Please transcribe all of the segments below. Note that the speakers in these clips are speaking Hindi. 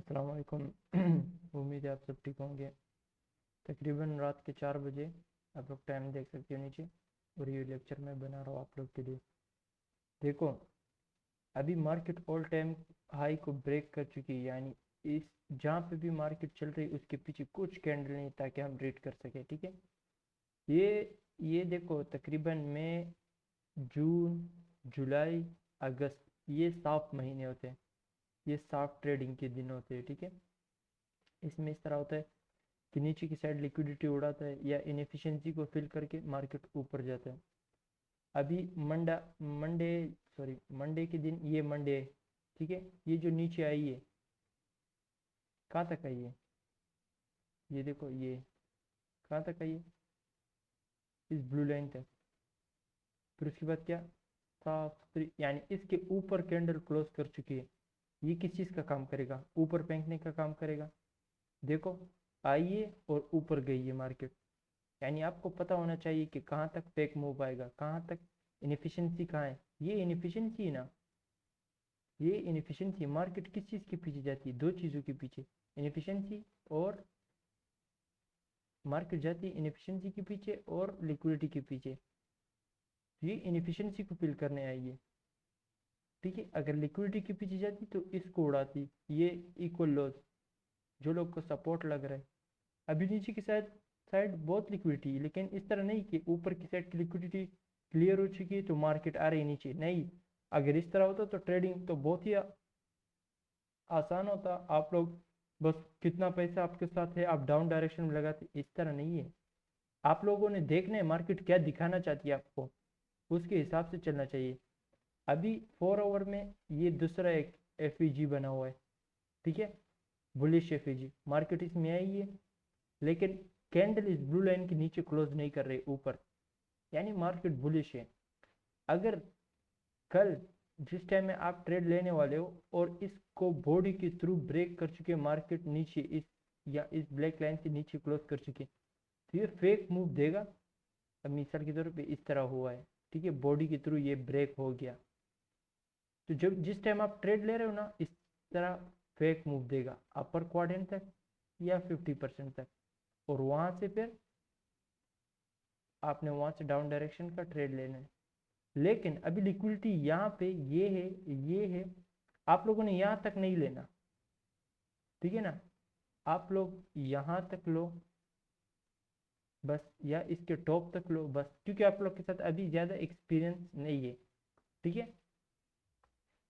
अस्सलाम वालेकुम। उम्मीद है आप सब ठीक होंगे। तकरीबन रात के 4 बजे आप लोग टाइम देख सकते हो नीचे, और ये लेक्चर मैं बना रहा हूँ आप लोग के लिए। देखो, अभी मार्केट ऑल टाइम हाई को ब्रेक कर चुकी है, यानी इस जहाँ पे भी मार्केट चल रही है उसके पीछे कुछ कैंडल नहीं ताकि हम रीड कर सके। ठीक है, ये ये देखो, तकरीबन मई, जून, जुलाई, अगस्त, ये साफ महीने होते हैं, ये साफ ट्रेडिंग के दिन होते हैं। ठीक है, इसमें इस तरह होता है कि नीचे की साइड लिक्विडिटी उड़ाता है या इनएफिशिएंसी को फिल करके मार्केट ऊपर जाता है। अभी मंडे सॉरी मंडे के दिन, ये मंडे है। ठीक है, ये जो नीचे आई है, कहाँ तक आई है? ये देखो, ये कहाँ तक आई है? इस ब्लू लाइन तक। फिर उसके बाद क्या? साफ सुथरी, यानी इसके ऊपर कैंडल क्लोज कर चुकी है। ये किस चीज़ का काम करेगा? ऊपर फेंकने का काम करेगा। देखो, आई है और ऊपर गई है मार्केट। यानी आपको पता होना चाहिए कि कहाँ तक फेक मूव आएगा, कहाँ तक इनएफिशिएंसी कहाँ है। ये इनएफिशिएंसी है ना, ये इनएफिशिएंसी। मार्केट किस चीज़ के पीछे जाती है? दो चीज़ों के पीछे, इनएफिशिएंसी और मार्केट जाती है इनएफिशिएंसी के पीछे और लिक्विडिटी के पीछे। ये इनएफिशिएंसी को फिल करने आई है। ठीक है, अगर लिक्विडिटी के पीछे जाती तो इसको उड़ाती। ये इक्वल लॉस, जो लोग को सपोर्ट लग रहा है। अभी नीचे की साइड साइड बहुत लिक्विडिटी है, लेकिन इस तरह नहीं कि ऊपर की साइड की लिक्विडिटी क्लियर हो चुकी है तो मार्केट आ रही है नीचे। नहीं, अगर इस तरह होता तो ट्रेडिंग तो बहुत ही आसान होता। आप लोग बस कितना पैसा आपके साथ है आप डाउन डायरेक्शन में लगाते। इस तरह नहीं है। आप लोगों ने देखना है मार्केट क्या दिखाना चाहती है आपको, उसके हिसाब से चलना चाहिए। अभी 4 आवर में ये दूसरा एक एफ बना हुआ है। ठीक है, बुलिश एफ मार्केट इसमें आई है, लेकिन कैंडल इस ब्लू लाइन के नीचे क्लोज नहीं कर रही ऊपर, यानी मार्केट बुलिश है। अगर कल जिस टाइम में आप ट्रेड लेने वाले हो और इसको बॉडी के थ्रू ब्रेक कर चुके मार्केट नीचे, इस या इस ब्लैक लाइन के नीचे क्लोज कर चुके, तो ये फेक मूव देगा। अब मिसाल के तौर पे इस तरह हुआ है। ठीक है, बॉडी के थ्रू ये ब्रेक हो गया, तो जब जिस टाइम आप ट्रेड ले रहे हो ना, इस तरह फेक मूव देगा अपर क्वाड्रेंट तक या 50% तक, और वहां से फिर आपने वहां से डाउन डायरेक्शन का ट्रेड लेना है। लेकिन अभी लिक्विडिटी यहाँ पे ये है, ये है। आप लोगों ने यहाँ तक नहीं लेना। ठीक है ना, आप लोग यहाँ तक लो बस, या इसके टॉप तक लो बस, क्योंकि आप लोग के साथ अभी ज़्यादा एक्सपीरियंस नहीं है। ठीक है,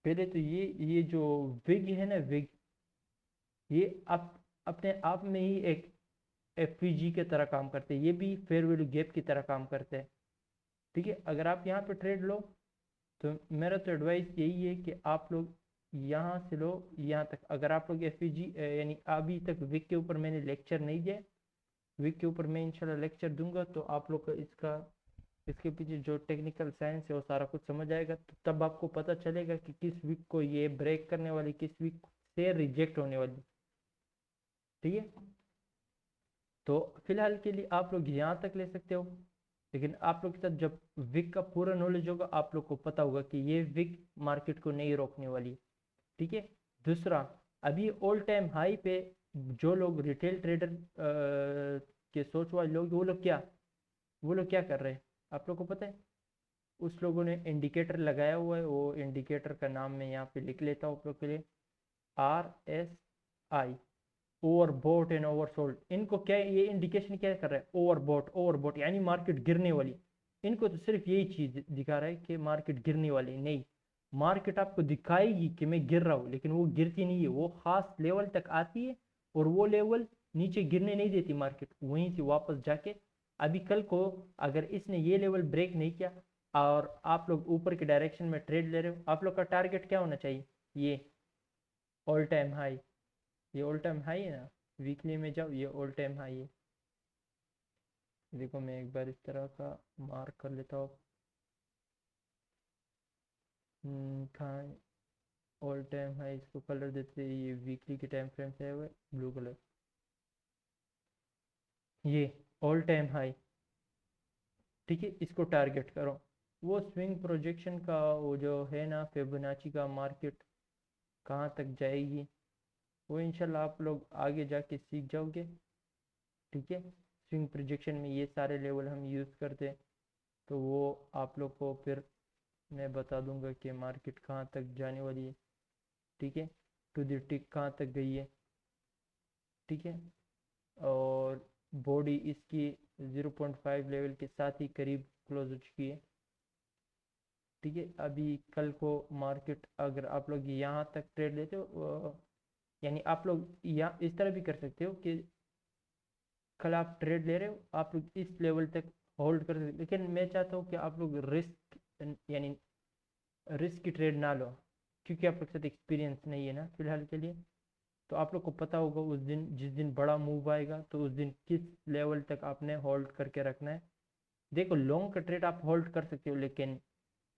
पहले तो ये जो विग है ना, विग, ये आप अपने आप में ही एक एफवीजी के तरह काम करते हैं। ये भी फेयर वैल्यू गैप की तरह काम करते हैं। ठीक है, अगर आप यहाँ पे ट्रेड लो तो मेरा तो एडवाइस यही है कि आप लोग यहाँ से लो यहाँ तक। अगर आप लोग एफवीजी यानी अभी तक विक के ऊपर मैंने लेक्चर नहीं दिया, विक के ऊपर मैं इंशाल्लाह लेक्चर दूंगा तो आप लोग का इसका इसके पीछे जो टेक्निकल साइंस है वो सारा कुछ समझ आएगा। तो तब आपको पता चलेगा कि किस वीक को ये ब्रेक करने वाली, किस वीक से रिजेक्ट होने वाली। ठीक है, तो फिलहाल के लिए आप लोग यहाँ तक ले सकते हो, लेकिन आप लोग के साथ जब विक का पूरा नॉलेज होगा आप लोग को पता होगा कि ये विक मार्केट को नहीं रोकने वाली। ठीक है, दूसरा, अभी ऑल टाइम हाई पे जो लोग रिटेल ट्रेडर के सोच वाले लोग, वो लोग क्या कर रहे हैं आप लोग को पता है? उस लोगों ने इंडिकेटर लगाया हुआ है। वो इंडिकेटर का नाम मैं यहाँ पे लिख लेता हूँ आप लोग के लिए, RSI, ओवरबॉट एंड ओवरसोल्ड। इनको क्या, ये इंडिकेशन क्या कर रहा है? ओवरबॉट, ओवरबॉट यानी मार्केट गिरने वाली। इनको तो सिर्फ यही चीज दिखा रहा है कि मार्केट गिरने वाली। नहीं, मार्केट आपको दिखाएगी कि मैं गिर रहा हूँ, लेकिन वो गिरती नहीं है। वो खास लेवल तक आती है और वो लेवल नीचे गिरने नहीं देती मार्केट, वहीं से वापस जाके अभी कल को अगर इसने ये लेवल ब्रेक नहीं किया और आप लोग ऊपर के डायरेक्शन में ट्रेड ले रहे हो, आप लोग का टारगेट क्या होना चाहिए? ये ऑल टाइम हाई, ये ऑल टाइम हाई है ना, वीकली में जाओ, ये ऑल टाइम हाई है। देखो, मैं एक बार इस तरह का मार्क कर लेता हूँ। कहाँ ऑल टाइम हाई, इसको कलर देते हैं, ये वीकली के टाइम फ्रेम से है हुआ ब्लू कलर, ये ऑल टाइम हाई। ठीक है, इसको टारगेट करो। वो स्विंग प्रोजेक्शन का वो जो है ना, फिबोनाची का मार्केट कहाँ तक जाएगी, वो इंशाल्लाह आप लोग आगे जाके सीख जाओगे। ठीक है, स्विंग प्रोजेक्शन में ये सारे लेवल हम यूज़ करते हैं, तो वो आप लोग को फिर मैं बता दूंगा कि मार्केट कहाँ तक जाने वाली है। ठीक है, टू द टिक कहाँ तक गई है। ठीक है, और बॉडी इसकी 0.5 लेवल के साथ ही करीब क्लोज हो चुकी है। ठीक है, अभी कल को मार्केट अगर आप लोग यहाँ तक ट्रेड लेते हो, यानी आप लोग यहाँ इस तरह भी कर सकते हो कि कल आप ट्रेड ले रहे हो, आप लोग इस लेवल तक होल्ड कर सकते हो, लेकिन मैं चाहता हूँ कि आप लोग रिस्क यानी रिस्क की ट्रेड ना लो, क्योंकि आप लोग के साथ एक्सपीरियंस नहीं है ना फिलहाल के लिए। तो आप लोग को पता होगा उस दिन जिस दिन बड़ा मूव आएगा तो उस दिन किस लेवल तक आपने होल्ड करके रखना है। देखो लॉन्ग का ट्रेड आप होल्ड कर सकते हो, लेकिन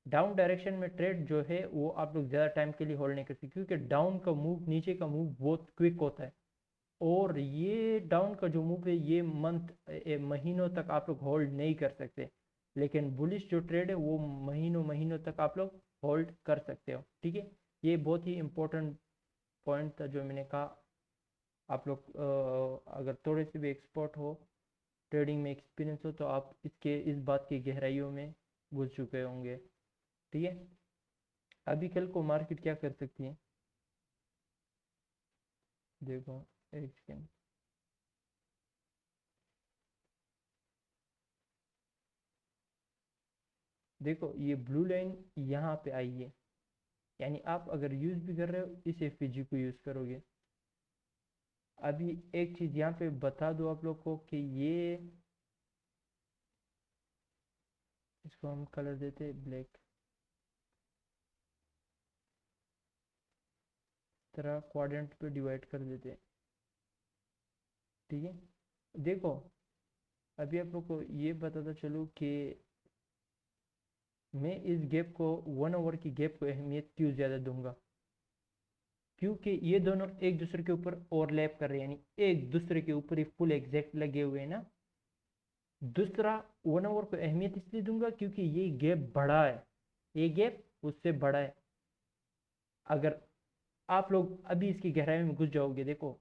डाउन डायरेक्शन में ट्रेड जो है वो आप लोग ज़्यादा टाइम के लिए होल्ड नहीं कर सकते, क्योंकि डाउन का मूव, नीचे का मूव बहुत क्विक होता है, और ये डाउन का जो मूव है ये महीनों तक आप लोग होल्ड नहीं कर सकते। लेकिन बुलिश जो ट्रेड है वो महीनों महीनों तक आप लोग होल्ड कर सकते हो। ठीक है, ये बहुत ही इंपॉर्टेंट पॉइंट था जो मैंने कहा। आप लोग अगर थोड़े से भी एक्सपर्ट हो, ट्रेडिंग में एक्सपीरियंस हो, तो आप इस बात की गहराइयों में घुस चुके होंगे। ठीक है, अभी कल को मार्केट क्या कर सकती है, देखो एक सेकेंड। देखो ये ब्लू लाइन यहाँ पे आई है, यानी आप अगर यूज़ भी कर रहे हो इस एफपीजी को यूज़ करोगे। अभी एक चीज़ यहाँ पे बता दो आप लोग को कि ये, इसको हम कलर देते ब्लैक, तरह क्वाड्रेंट पे डिवाइड कर देते। ठीक है, देखो अभी आप लोग को ये बताता चलूँ कि मैं इस गैप को 1 आवर की गैप को अहमियत क्यों ज़्यादा दूंगा, क्योंकि ये दोनों एक दूसरे के ऊपर ओवरलैप कर रहे हैं, यानी एक दूसरे के ऊपर ही फुल एग्जैक्ट लगे हुए हैं ना। दूसरा, 1 आवर को अहमियत इसलिए दूंगा क्योंकि ये गैप बड़ा है, ये गैप उससे बड़ा है। अगर आप लोग अभी इसकी गहराई में घुस जाओगे, देखो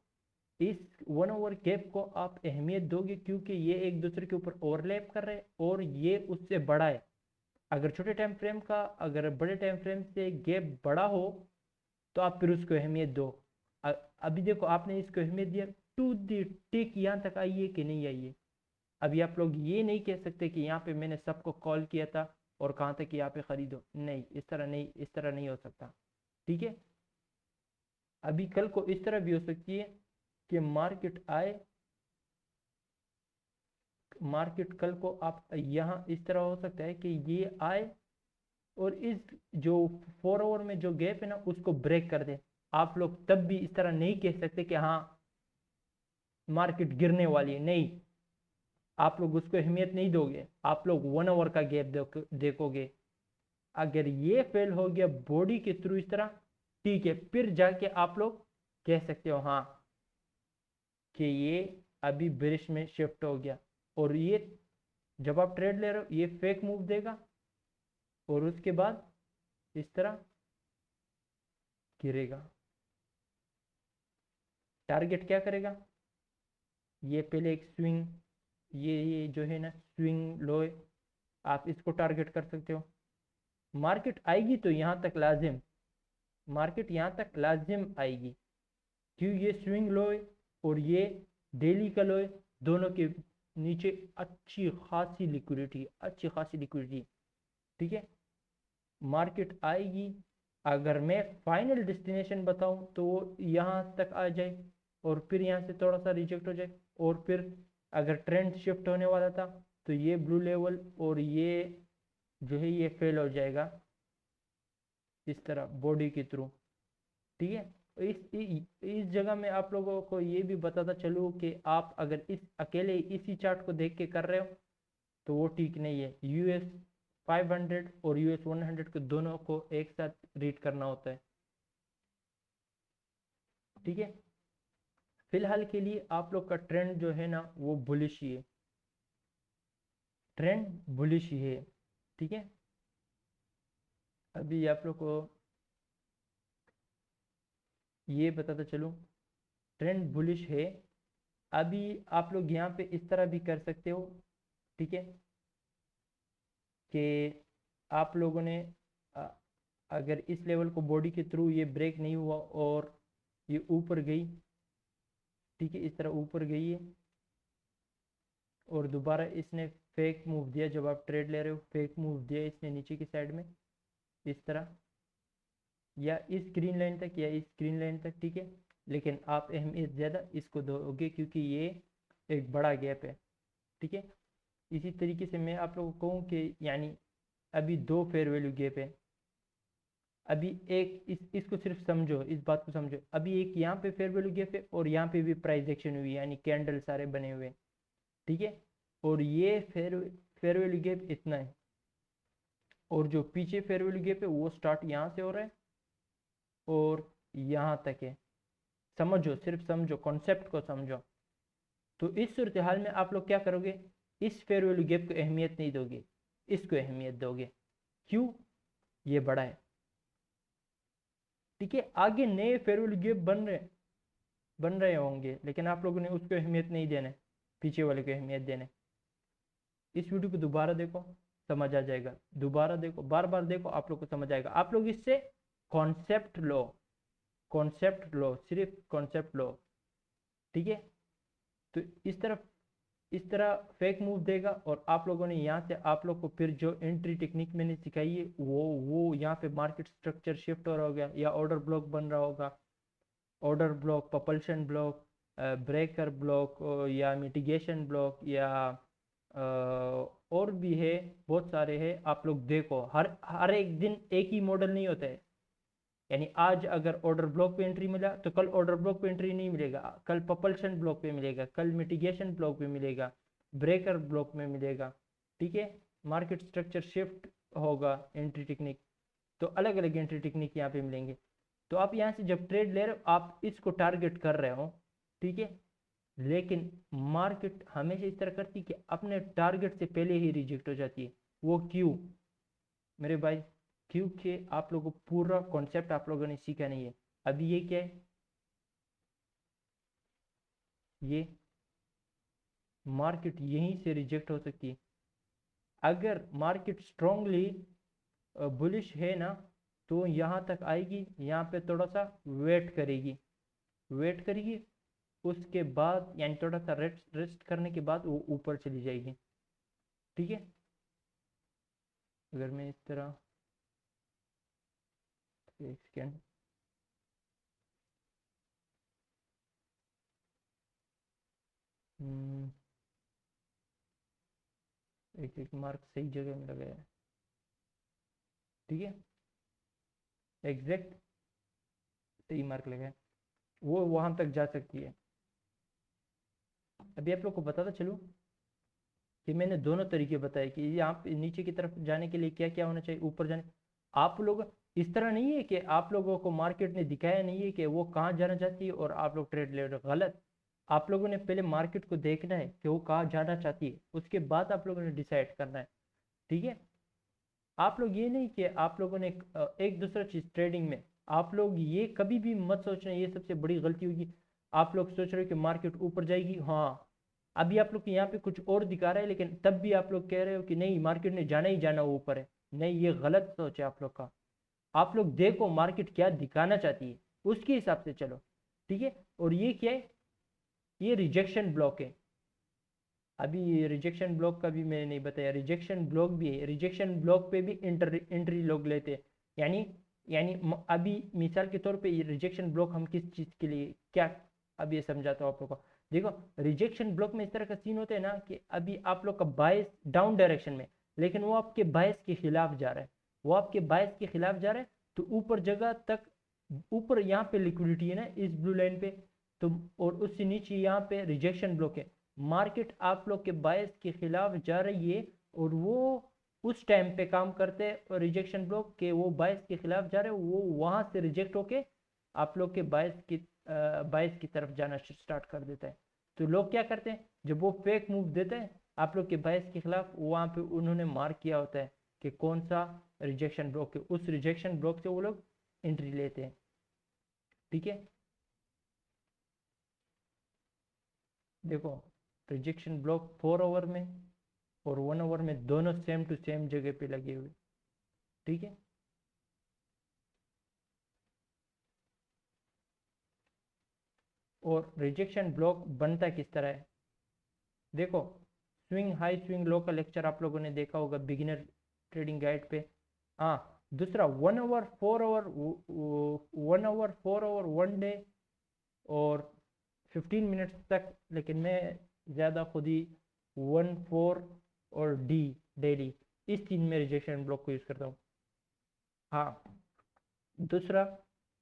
इस 1 आवर गैप को आप अहमियत दोगे क्योंकि ये एक दूसरे के ऊपर ओवरलैप कर रहे हैं और ये उससे बड़ा है। अगर छोटे टाइम फ्रेम का, अगर बड़े टाइम फ्रेम से गैप बड़ा हो तो आप फिर उसको अहमियत दो। अभी देखो आपने इसको अहमियत दिया, टू दी टिक यहाँ तक आई है कि नहीं आई है। अभी आप लोग ये नहीं कह सकते कि यहाँ पे मैंने सबको कॉल किया था और कहाँ तक यहाँ पे खरीदो, नहीं इस तरह नहीं, इस तरह नहीं हो सकता। ठीक है, अभी कल को इस तरह भी हो सकती है कि मार्केट आए, मार्केट कल को आप यहाँ इस तरह हो सकता है कि ये आए और इस जो 4 आवर में जो गैप है ना उसको ब्रेक कर दे। आप लोग तब भी इस तरह नहीं कह सकते कि हाँ मार्केट गिरने वाली है, नहीं, आप लोग उसको अहमियत नहीं दोगे, आप लोग 1 आवर का गैप देखोगे। अगर ये फेल हो गया बॉडी के थ्रू इस तरह, ठीक है, फिर जाके आप लोग कह सकते हो हाँ कि ये अभी बेरिश में शिफ्ट हो गया। और ये जब आप ट्रेड ले रहे हो ये फेक मूव देगा और उसके बाद इस तरह गिरेगा। टारगेट क्या करेगा, ये पहले एक स्विंग, ये जो है ना स्विंग लो है, आप इसको टारगेट कर सकते हो। मार्केट आएगी तो यहाँ तक लाजिम, मार्केट यहाँ तक लाजिम आएगी, क्यों, ये स्विंग लो है और ये डेली का लो है, दोनों के नीचे अच्छी खासी लिक्विडिटी, अच्छी खासी लिक्विडिटी। ठीक है, मार्केट आएगी, अगर मैं फाइनल डेस्टिनेशन बताऊं तो वो यहाँ तक आ जाए और फिर यहाँ से थोड़ा सा रिजेक्ट हो जाए, और फिर अगर ट्रेंड शिफ्ट होने वाला था तो ये ब्लू लेवल और ये जो है ये फेल हो जाएगा इस तरह बॉडी के थ्रू। ठीक है, इस जगह में आप लोगों को ये भी बताता चलूँ कि आप अगर इस अकेले इसी चार्ट को देख के कर रहे हो तो वो ठीक नहीं है। यूएस 500 और यूएस 100 के दोनों को एक साथ रीड करना होता है। ठीक है, फिलहाल के लिए आप लोग का ट्रेंड जो है ना वो बुलिश ही है, ट्रेंड बुलिश ही है। ठीक है, अभी आप लोग को ये बताता चलूँ ट्रेंड बुलिश है। अभी आप लोग यहाँ पे इस तरह भी कर सकते हो, ठीक है, कि आप लोगों ने अ, अगर इस लेवल को बॉडी के थ्रू ये ब्रेक नहीं हुआ और ये ऊपर गई, ठीक है, इस तरह ऊपर गई है और दोबारा इसने फेक मूव दिया, जब आप ट्रेड ले रहे हो फेक मूव दिया इसने नीचे की साइड में इस तरह, या इस ग्रीन लाइन तक या इस ग्रीन लाइन तक, ठीक है, लेकिन आप अहमियत ज़्यादा इसको दोगे क्योंकि ये एक बड़ा गैप है, ठीक है। इसी तरीके से मैं आप लोगों को कहूँ कि यानी अभी दो फेयर वैल्यू गैप है। अभी एक इसको सिर्फ समझो, इस बात को समझो, अभी एक यहाँ पे फेयर वैल्यू गैप है और यहाँ पे भी प्राइस एक्शन हुई है, यानी कैंडल सारे बने हुए हैं, ठीक है, और ये फेयर वैल्यू गैप इतना है, और जो पीछे फेयर वैल्यू गैप है वो स्टार्ट यहाँ से हो रहा है और यहाँ तक है। समझो, सिर्फ समझो, कॉन्सेप्ट को समझो। तो इस सूरत हाल में आप लोग क्या करोगे, इस फेयर वैल्यू गैप को अहमियत नहीं दोगे, इसको अहमियत दोगे। क्यों? ये बड़ा है, ठीक है। आगे नए फेयर वैल्यू गैप बन रहे होंगे, लेकिन आप लोगों ने उसको अहमियत नहीं देना है, पीछे वाले को अहमियत देना है। इस वीडियो को दोबारा देखो, समझ आ जाएगा, दोबारा देखो, बार बार देखो, आप लोग को समझ आएगा। आप लोग इससे कॉन्सेप्ट लो, कॉन्सेप्ट लो, सिर्फ कॉन्सेप्ट लो, ठीक है। तो इस तरह फेक मूव देगा और आप लोगों ने यहाँ से, आप लोग को फिर जो एंट्री टेक्निक मैंने सिखाई है वो यहाँ पे मार्केट स्ट्रक्चर शिफ्ट हो रहा होगा या ऑर्डर ब्लॉक बन रहा होगा, order block, propulsion block, breaker block, या मिटिगेशन ब्लॉक, या और भी है, बहुत सारे हैं। आप लोग देखो, हर एक दिन एक ही मॉडल नहीं होता है, यानी आज अगर ऑर्डर ब्लॉक पे एंट्री मिला तो कल ऑर्डर ब्लॉक पे एंट्री नहीं मिलेगा, कल पपल्शन ब्लॉक पे मिलेगा, कल मिटिगेशन ब्लॉक पे मिलेगा, ब्रेकर ब्लॉक में मिलेगा, ठीक है। मार्केट स्ट्रक्चर शिफ्ट होगा, एंट्री टेक्निक, तो अलग अलग एंट्री टेक्निक यहाँ पे मिलेंगे। तो आप यहाँ से जब ट्रेड ले रहे हो आप इसको टारगेट कर रहे हो, ठीक है, लेकिन मार्केट हमेशा इस तरह करती है कि अपने टारगेट से पहले ही रिजेक्ट हो जाती है। वो क्यों मेरे भाई? क्योंकि आप लोगों को पूरा कॉन्सेप्ट आप लोगों ने सीखा नहीं है। अभी ये क्या है, ये मार्केट यहीं से रिजेक्ट हो सकती है। अगर मार्केट स्ट्रांगली बुलिश है ना, तो यहाँ तक आएगी, यहाँ पे थोड़ा सा वेट करेगी, वेट करेगी, उसके बाद यानी थोड़ा सा रेस्ट रेस्ट करने के बाद वो ऊपर चली जाएगी, ठीक है। अगर मैं इस तरह, एक सेकेंड, एक एक मार्क सही जगह में लगाया है, ठीक है, एग्जैक्ट सही मार्क लगाया, वो वहां तक जा सकती है। अभी आप लोग को बताता चलूँ कि मैंने दोनों तरीके बताए कि यहाँ पे नीचे की तरफ जाने के लिए क्या क्या होना चाहिए, ऊपर जाने। आप लोग इस तरह नहीं है कि आप लोगों को मार्केट ने दिखाया नहीं है कि वो कहाँ जाना चाहती है और आप लोग ट्रेड ले रहे हो, गलत। आप लोगों ने पहले मार्केट को देखना है कि वो कहाँ जाना चाहती है, उसके बाद आप लोगों ने डिसाइड करना है, ठीक है। आप लोग ये नहीं कि आप लोगों ने एक दूसरा चीज ट्रेडिंग में, आप लोग ये कभी भी मत सोचना, ये सबसे बड़ी गलती होगी। आप लोग सोच रहे हो कि मार्केट ऊपर जाएगी, हाँ, अभी आप लोग यहाँ पे कुछ और दिखा रहा है, लेकिन तब भी आप लोग कह रहे हो कि नहीं मार्केट ने जाना ही जाना ऊपर है। नहीं, ये गलत सोच है आप लोग का। आप लोग देखो मार्केट क्या दिखाना चाहती है, उसके हिसाब से चलो, ठीक है। और ये क्या है, ये रिजेक्शन ब्लॉक है। अभी रिजेक्शन ब्लॉक का भी मैंने नहीं बताया, रिजेक्शन ब्लॉक भी है, रिजेक्शन ब्लॉक पे भी एंट्री लोग लेते हैं। यानी अभी मिसाल के तौर पे ये रिजेक्शन ब्लॉक हम किस चीज़ के लिए क्या, अब ये समझाता हूँ आप लोग को। देखो, रिजेक्शन ब्लॉक में इस तरह का सीन होता है ना कि अभी आप लोग का बायस डाउन डायरेक्शन में, लेकिन वो आपके बायस के खिलाफ जा रहा है, वो आपके बायस के खिलाफ जा रहा है, तो ऊपर जगह तक, ऊपर यहाँ पे लिक्विडिटी है ना इस ब्लू लाइन पे, तो और उससे नीचे यहाँ पे रिजेक्शन ब्लॉक है। मार्केट आप लोग के बायस के खिलाफ जा रही है और वो उस टाइम पे काम करते हैं, और रिजेक्शन ब्लॉक के वो बायस के खिलाफ जा रहे हैं, वो वहां से रिजेक्ट होके आप लोग के बायस की तरफ जाना स्टार्ट कर देता है। तो लोग क्या करते हैं, जब वो फेक मूव देते हैं आप लोग के बायस के खिलाफ, वहां पे उन्होंने मार्क किया होता है कि कौन सा रिजेक्शन ब्लॉक है, उस रिजेक्शन ब्लॉक से वो लोग एंट्री लेते हैं, ठीक है। देखो रिजेक्शन ब्लॉक 4 आवर में और 1 आवर में दोनों सेम टू सेम जगह पे लगे हुए, ठीक है। और रिजेक्शन ब्लॉक बनता किस तरह है, देखो स्विंग हाई स्विंग लो का लेक्चर आप लोगों ने देखा होगा बिगिनर ट्रेडिंग गाइड पे। हाँ, दूसरा 1 hour 4 hour, 1 hour 4 hour 1 day और 15 मिनट्स तक, लेकिन मैं ज़्यादा खुद ही 1 4 और डी डेली, इस 3 में रिजेक्शन ब्लॉक को यूज़ करता हूँ। हाँ, दूसरा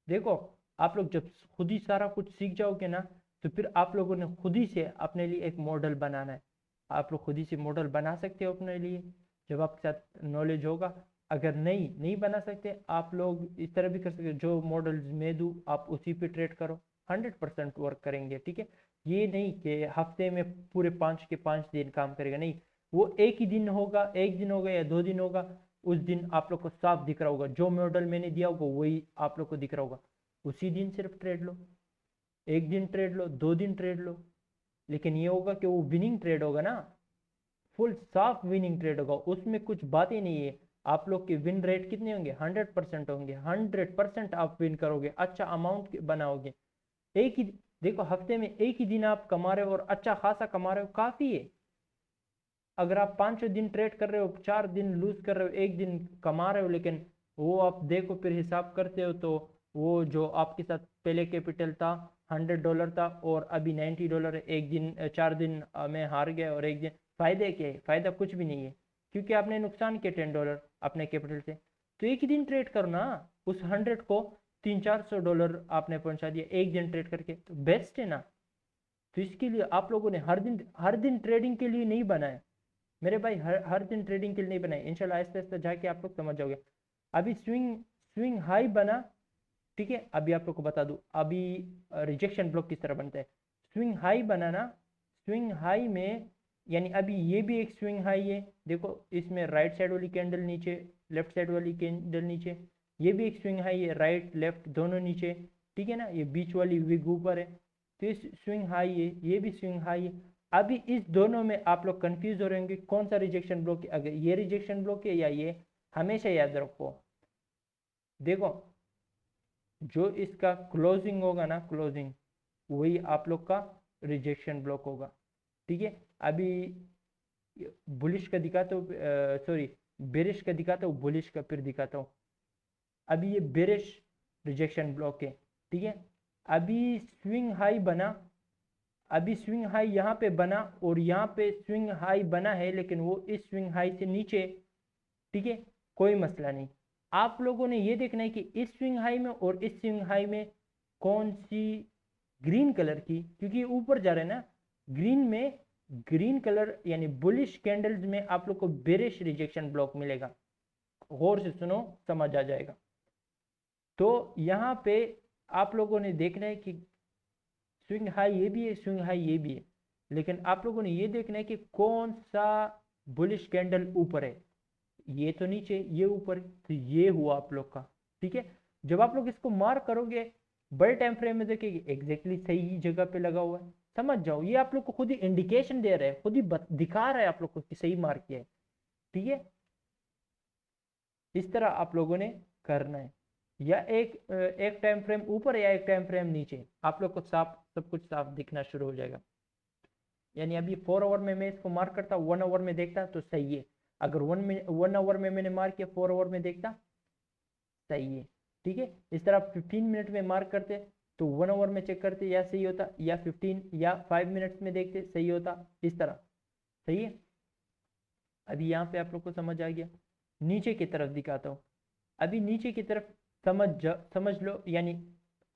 देखो आप लोग जब खुद ही सारा कुछ सीख जाओगे ना, तो फिर आप लोगों ने खुद ही से अपने लिए एक मॉडल बनाना है। आप लोग खुद ही से मॉडल बना सकते हो अपने लिए जब आपके साथ नॉलेज होगा। अगर नहीं बना सकते, आप लोग इस तरह भी कर सकते हो, जो मॉडल्स मैं दूँ आप उसी पे ट्रेड करो, 100% वर्क करेंगे, ठीक है। ये नहीं कि हफ्ते में पूरे 5 के 5 दिन काम करेगा, नहीं, वो एक ही दिन होगा, एक दिन होगा या 2 दिन होगा, उस दिन आप लोग को साफ दिख रहा होगा, जो मॉडल मैंने दिया होगा वही आप लोग को दिख रहा होगा, उसी दिन सिर्फ ट्रेड लो, एक दिन ट्रेड लो, 2 दिन ट्रेड लो, लेकिन ये होगा कि वो विनिंग ट्रेड होगा ना, फुल साफ विनिंग ट्रेड होगा, उसमें कुछ बात ही नहीं है। आप लोग के विन रेट कितने होंगे, 100% होंगे, 100% आप विन करोगे, अच्छा अमाउंट बनाओगे। एक ही देखो हफ्ते में एक ही दिन आप कमा रहे हो और अच्छा खासा कमा रहे हो, काफी है। अगर आप 5 दिन ट्रेड कर रहे हो, 4 दिन लूज कर रहे हो, एक दिन कमा रहे हो, लेकिन वो आप देखो फिर हिसाब करते हो तो वो जो आपके साथ पहले कैपिटल था $100 था और अभी $90 है, एक दिन 4 दिन में हार गया और एक दिन फायदे क्या है, फायदा कुछ भी नहीं है, क्योंकि आपने नुकसान किया $10 अपने कैपिटल से। तो एक ही दिन ट्रेड करो ना, उस 100 को 300-400 आपने पहुंचा दिया एक दिन ट्रेड करके, तो बेस्ट है ना। तो इसके लिए आप लोगों ने हर दिन ट्रेडिंग के लिए नहीं बनाया मेरे भाई, हर दिन ट्रेडिंग के लिए नहीं बनाए, इंशाल्लाह आहिस्ता आहिस्ता जाके आप लोग समझ जाओगे। अभी स्विंग स्विंग हाई बना, ठीक है, अभी आप लोग को बता दूं अभी रिजेक्शन ब्लॉक किस तरह बनता है। स्विंग हाई बना ना, स्विंग हाई में यानी अभी ये भी एक स्विंग हाई है, देखो इसमें राइट साइड वाली कैंडल नीचे, लेफ्ट साइड वाली कैंडल नीचे, ये भी एक स्विंग हाई है, राइट लेफ्ट दोनों नीचे, ठीक है ना, ये बीच वाली विग ऊपर है, तो ये स्विंग हाई है, ये भी स्विंग हाई है। अभी इस दोनों में आप लोग कंफ्यूज हो रहे होंगे कौन सा रिजेक्शन ब्लॉक है, अगर ये रिजेक्शन ब्लॉक है या ये, हमेशा याद रखो, देखो जो इसका क्लोजिंग होगा ना, क्लोजिंग वही आप लोग का रिजेक्शन ब्लॉक होगा, ठीक है। अभी बुलिश का दिखाता हूँ, सॉरी बेरिश का दिखाता हूँ, बुलिश का फिर दिखाता हूँ। अभी ये बेरिश रिजेक्शन ब्लॉक है, ठीक है। अभी स्विंग हाई बना, अभी स्विंग हाई यहाँ पे बना और यहाँ पे स्विंग हाई बना है, लेकिन वो इस स्विंग हाई से नीचे, ठीक है, कोई मसला नहीं। आप लोगों ने ये देखना है कि इस स्विंग हाई में और इस स्विंग हाई में कौन सी ग्रीन कलर की, क्योंकि ऊपर जा रहे हैं ना, ग्रीन में, ग्रीन कलर यानी बुलिश कैंडल्स में आप लोग को बेरिश रिजेक्शन ब्लॉक मिलेगा, गौर से सुनो समझ आ जाएगा। तो यहाँ पे आप लोगों ने देखना है कि स्विंग हाई ये भी है, स्विंग हाई ये भी है, लेकिन आप लोगों ने ये देखना है कि कौन सा बुलिश कैंडल ऊपर है, ये तो नीचे, ये ऊपर, तो ये हुआ आप लोग का, ठीक है। जब आप लोग इसको मार्क करोगे बड़े टाइम फ्रेम में देखिए एग्जैक्टली सही जगह पे लगा हुआ है, समझ जाओ, ये आप लोग को खुद ही इंडिकेशन दे रहा है, खुद ही दिखा रहा है आप लोग को कि सही मार्क किया है, ठीक है। इस तरह आप लोगों ने करना है, या एक टाइम फ्रेम ऊपर या एक टाइम फ्रेम नीचे, आप लोग को साफ सब कुछ साफ दिखना शुरू हो जाएगा। यानी अभी 4 आवर में मैं इसको मार्क करता, 1 आवर में देखता तो सही है, अगर 1 आवर में मैंने मार्क किया, 4 आवर में देखता सही है, ठीक है। इस तरह 15 मिनट में मार्क करते तो 1 आवर में चेक करते या सही होता, या 15 या 5 मिनट्स में देखते सही होता, इस तरह सही है। अभी यहाँ पे आप लोग को समझ आ गया, नीचे की तरफ दिखाता हूँ। अभी नीचे की तरफ समझ लो, यानी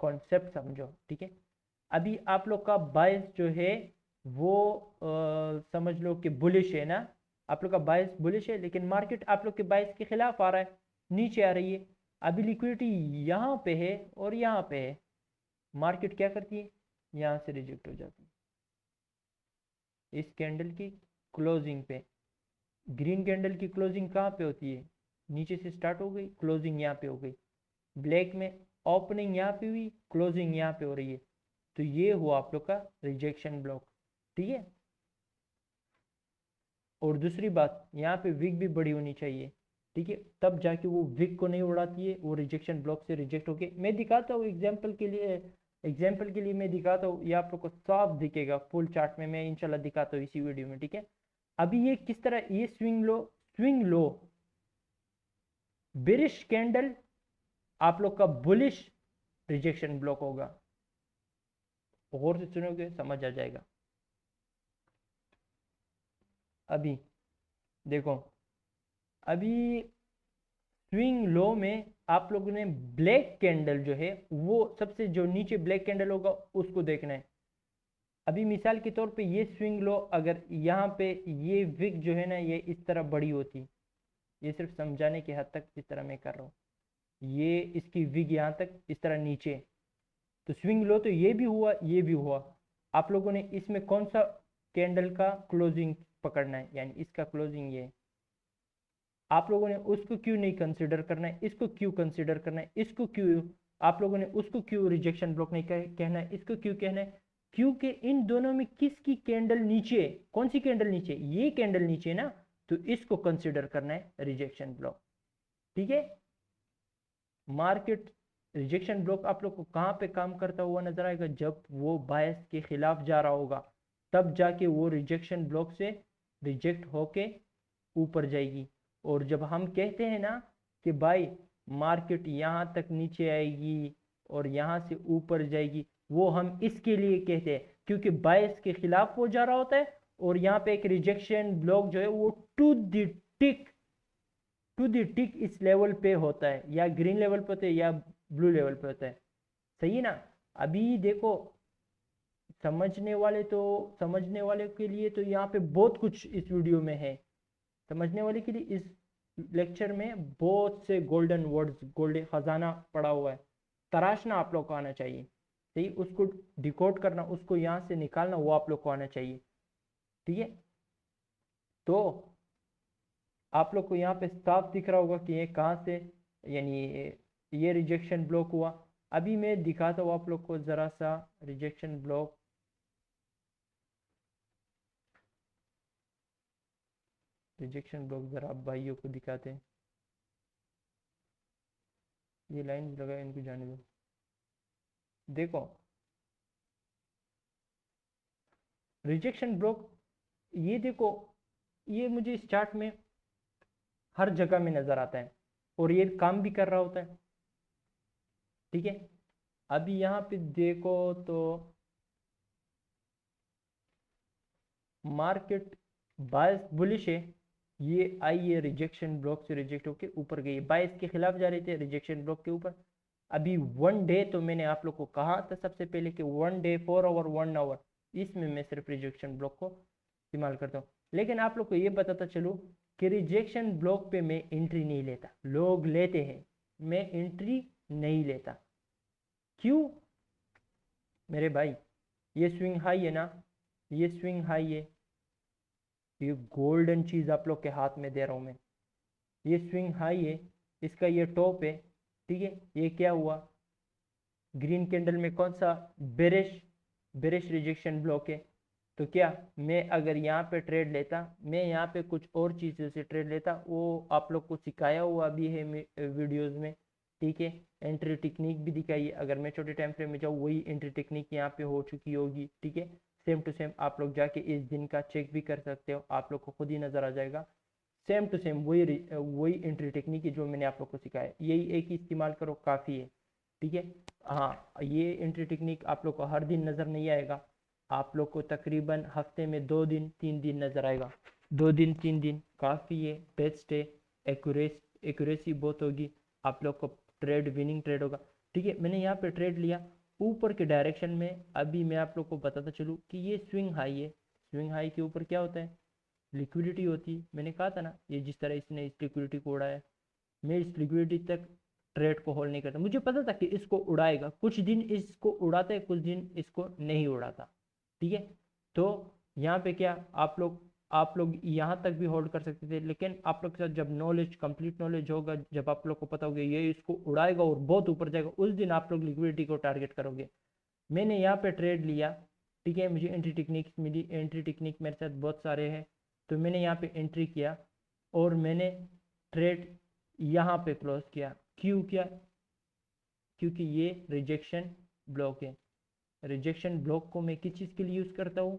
कॉन्सेप्ट समझो, ठीक है। अभी आप लोग का बायस जो है वो समझ लो कि बुलिश है ना, आप लोग का बायस बुलिश है, लेकिन मार्केट आप लोग के बायस के खिलाफ आ रहा है, नीचे आ रही है। अभी लिक्विडिटी यहाँ पे है और यहाँ पे है, मार्केट क्या करती है, यहाँ से रिजेक्ट हो जाती है इस कैंडल की क्लोजिंग पे। ग्रीन कैंडल की क्लोजिंग कहाँ पे होती है, नीचे से स्टार्ट हो गई, क्लोजिंग यहाँ पे हो गई। ब्लैक में ओपनिंग यहाँ पे हुई, क्लोजिंग यहाँ पे हो रही है, तो ये हुआ आप लोग का रिजेक्शन ब्लॉक, ठीक है। और दूसरी बात, यहाँ पे विग भी बड़ी होनी चाहिए, ठीक है, तब जाके वो विग को नहीं उड़ाती है, वो रिजेक्शन ब्लॉक से रिजेक्ट होके। मैं दिखाता हूँ एग्जाम्पल के लिए मैं दिखाता हूँ, ये आप लोग को साफ दिखेगा फुल चार्ट में, मैं इंशाल्लाह दिखाता हूँ इसी वीडियो में, ठीक है। अभी ये किस तरह, ये स्विंग लो बेरिश कैंडल आप लोग का बुलिश रिजेक्शन ब्लॉक होगा। गौर से सुनोगे समझ आ जाएगा। अभी देखो, अभी स्विंग लो में आप लोगों ने ब्लैक कैंडल जो है, वो सबसे जो नीचे ब्लैक कैंडल होगा उसको देखना है। अभी मिसाल के तौर पे ये स्विंग लो, अगर यहाँ पे ये विक जो है ना ये इस तरह बड़ी होती, ये सिर्फ समझाने की हद तक इस तरह मैं कर रहा हूँ, ये इसकी विग यहाँ तक इस तरह नीचे, तो स्विंग लो तो ये भी हुआ ये भी हुआ। आप लोगों ने इसमें कौन सा कैंडल का क्लोजिंग पकड़ना है, यानी इसका क्लोजिंग ये, आप लोगों ने उसको क्यों नहीं कंसिडर करना है, इसको क्यों कंसिडर करना है, इसको क्यों, आप लोगों ने उसको क्यों रिजेक्शन ब्लॉक नहीं कहना है, इसको क्यों कहना है, क्योंकि इन दोनों में किसकी कैंडल नीचे, कौन सी कैंडल नीचे, ये कैंडल नीचे ना, तो इसको कंसिडर करना है रिजेक्शन ब्लॉक, ठीक है। मार्केट रिजेक्शन ब्लॉक आप लोग को कहाँ पे काम करता हुआ नजर आएगा, जब वो बायस के खिलाफ जा रहा होगा, तब जाके वो रिजेक्शन ब्लॉक से रिजेक्ट होके ऊपर जाएगी। और जब हम कहते हैं ना कि भाई मार्केट यहाँ तक नीचे आएगी और यहाँ से ऊपर जाएगी, वो हम इसके लिए कहते हैं क्योंकि बायस के खिलाफ वो जा रहा होता है, और यहाँ पे एक रिजेक्शन ब्लॉक जो है वो टू द टिक इस लेवल पे होता है, या ग्रीन लेवल पे होता है या ब्लू लेवल पे होता है, सही है ना। अभी देखो, समझने वाले के लिए तो यहाँ पे बहुत कुछ इस वीडियो में है, समझने वाले के लिए इस लेक्चर में बहुत से गोल्डन वर्ड्स, गोल्डन खजाना पड़ा हुआ है, तराशना आप लोग को आना चाहिए, सही, उसको डिकोड करना, उसको यहाँ से निकालना, वो आप लोग को आना चाहिए, ठीक है। तो आप लोग को यहाँ पे साफ दिख रहा होगा कि ये कहाँ से, यानी ये रिजेक्शन ब्लॉक हुआ। अभी मैं दिखाता हूँ आप लोग को ज़रा सा रिजेक्शन ब्लॉक, ज़रा आप भाइयों को दिखाते हैं, ये लाइन लगा इनको जाने दो। देखो रिजेक्शन ब्लॉक, ये देखो, ये मुझे इस चार्ट में हर जगह में नज़र आता है और ये काम भी कर रहा होता है, ठीक है। अभी यहाँ पे देखो तो मार्केट बायस बुलिश है, ये आई है रिजेक्शन ब्लॉक से रिजेक्ट होके ऊपर गई, बायस के खिलाफ जा रहे थे रिजेक्शन ब्लॉक के ऊपर। अभी 1 डे तो मैंने आप लोग को कहा था सबसे पहले कि 1 डे 4 आवर 1 आवर, इसमें मैं सिर्फ रिजेक्शन ब्लॉक को इस्तेमाल करता हूँ। लेकिन आप लोग को ये बताता चलूँ कि रिजेक्शन ब्लॉक पे मैं एंट्री नहीं लेता, लोग लेते हैं, मैं एंट्री नहीं लेता। क्यों मेरे भाई, ये स्विंग हाई है ना, ये स्विंग हाई है, ये गोल्डन चीज़ आप लोग के हाथ में दे रहा हूँ मैं, ये स्विंग हाई है, इसका ये टॉप है, ठीक है। ये क्या हुआ, ग्रीन कैंडल में कौन सा, बेरिश रिजेक्शन ब्लॉक है, तो क्या मैं अगर यहाँ पे ट्रेड लेता, मैं यहाँ पे कुछ और चीज़ों से ट्रेड लेता, वो आप लोग को सिखाया हुआ भी है वीडियोस में, ठीक है। एंट्री टेक्निक भी दिखाई है, अगर मैं छोटे टाइम फ्रेम में जाऊँ वही एंट्री टेक्निक यहाँ पे हो चुकी होगी, ठीक है। सेम टू सेम आप लोग जाके इस दिन का चेक भी कर सकते हो, आप लोग को खुद ही नज़र आ जाएगा, सेम टू सेम वही एंट्री टेक्निक है जो मैंने आप लोग को सिखाया, यही एक ही इस्तेमाल करो काफ़ी है, ठीक है। हाँ, ये एंट्री टेक्निक आप लोग को हर दिन नज़र नहीं आएगा, आप लोग को तकरीबन हफ्ते में 2 दिन 3 दिन नज़र आएगा, 2 दिन 3 दिन काफ़ी है, बेस्ट है, एक्यूरेसी बहुत होगी, आप लोग को ट्रेड विनिंग ट्रेड होगा, ठीक है। मैंने यहाँ पे ट्रेड लिया ऊपर के डायरेक्शन में। अभी मैं आप लोग को बताता चलूँ कि ये स्विंग हाई है, स्विंग हाई के ऊपर क्या होता है, लिक्विडिटी होती है। मैंने कहा था ना, ये जिस तरह इसने इस लिक्विडिटी को उड़ाया, मैं इस लिक्विडिटी तक ट्रेड को होल्ड नहीं करता, मुझे पता था कि इसको उड़ाएगा, कुछ दिन इसको उड़ाता है, कुछ दिन इसको नहीं उड़ाता, ठीक है। तो यहाँ पे क्या, आप लोग यहाँ तक भी होल्ड कर सकते थे, लेकिन आप लोग के साथ जब नॉलेज, कंप्लीट नॉलेज होगा, जब आप लोग को पता होगा ये इसको उड़ाएगा और बहुत ऊपर जाएगा, उस दिन आप लोग लिक्विडिटी को टारगेट करोगे। मैंने यहाँ पे ट्रेड लिया, ठीक है, मुझे एंट्री टेक्निक मिली, एंट्री टेक्निक मेरे साथ बहुत सारे हैं, तो मैंने यहाँ पे एंट्री किया और मैंने ट्रेड यहाँ पे क्लोज किया। क्यों किया? क्योंकि ये रिजेक्शन ब्लॉक है। रिजेक्शन ब्लॉक को मैं किस चीज़ के लिए यूज़ करता हूँ?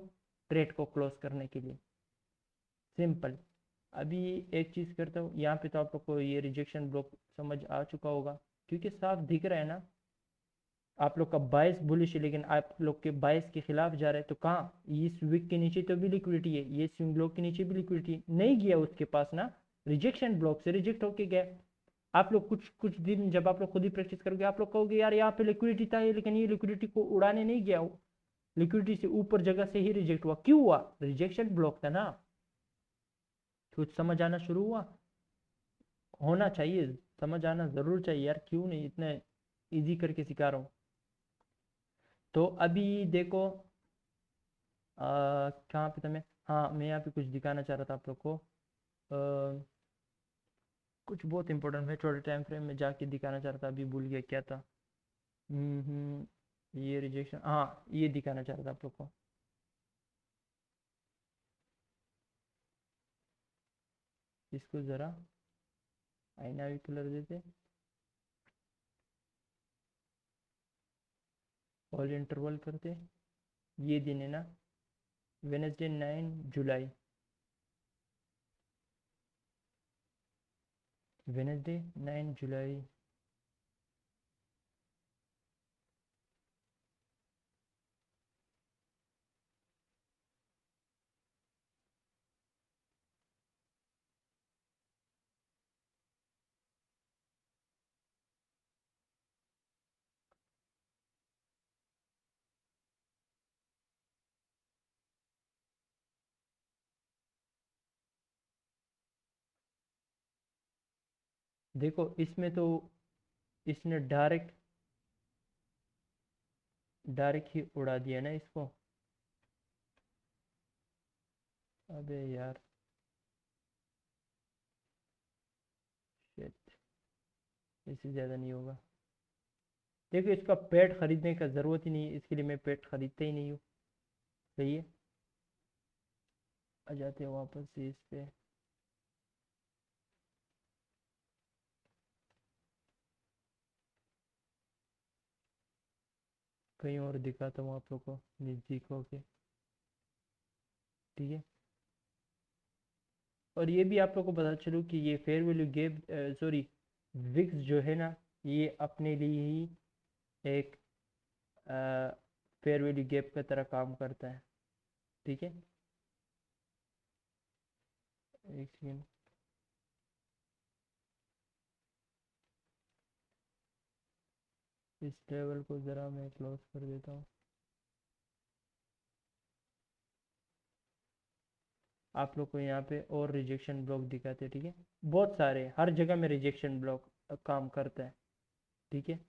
ट्रेड को क्लोज करने के लिए, सिंपल। अभी एक चीज़ करता हूँ, यहाँ पे तो आप लोग को ये रिजेक्शन ब्लॉक समझ आ चुका होगा, क्योंकि साफ दिख रहा है ना आप लोग का बायस बुलिश है, लेकिन आप लोग के बायस के खिलाफ जा रहा है। तो कहाँ? इस विक के नीचे तो भी लिक्विडिटी है, ये स्विंग ब्लॉक के नीचे भी लिक्विडिटी नहीं गया उसके पास ना, रिजेक्शन ब्लॉक से रिजेक्ट होके गया। आप लोग कुछ कुछ दिन जब आप लोग खुद ही प्रैक्टिस करोगे, आप लोग कहोगे यार यहाँ पे लिक्विडिटी था, लेकिन ये लिक्विडिटी को उड़ाने नहीं गया, लिक्विडिटी से ऊपर जगह से ही रिजेक्ट हुआ। क्यों हुआ? रिजेक्शन ब्लॉक था ना। कुछ समझ आना शुरू हुआ? होना चाहिए, समझ आना जरूर चाहिए यार, क्यों नहीं, इतना इजी करके सिखा रहा हूँ। तो अभी देखो कहाँ पे था मैं? हाँ, मैं यहाँ पे कुछ दिखाना चाह रहा था आप लोग को, कुछ बहुत इंपॉर्टेंट, मैं छोटे टाइम फ्रेम में जाके दिखाना चाह रहा था, अभी भूल गया क्या था। ये रिजेक्शन, हाँ ये दिखाना चाह रहा था आप लोग को। इसको ज़रा आईना भी कलर देते, ऑल इंटरवल करते। ये दिन है ना, वेनेसडे 9 जुलाई, वेनेसडे 9 जुलाई। देखो इसमें तो इसने डायरेक्ट डायरेक्ट ही उड़ा दिया ना इसको। अबे यार, शिट, इससे ज़्यादा नहीं होगा। देखो इसका पेड खरीदने का ज़रूरत ही नहीं है, इसके लिए मैं पेड खरीदता ही नहीं हूँ। सही है, आ जाते हैं वापस से इस पे। कहीं और दिखाता हूँ आप लोग को नज़दीक होके, ठीक है। और ये भी आप लोग को पता चलूँ कि ये fair value gap, sorry, wicks जो है ना, ये अपने लिए ही एक फेयर वैल्यू गैप का तरह काम करता है, ठीक है। एक सेकेंड, इस टेबल को ज़रा मैं क्लोज कर देता हूँ। आप लोग को यहाँ पे और रिजेक्शन ब्लॉक दिखाते हैं, ठीक है। बहुत सारे, हर जगह में रिजेक्शन ब्लॉक काम करता है, ठीक है।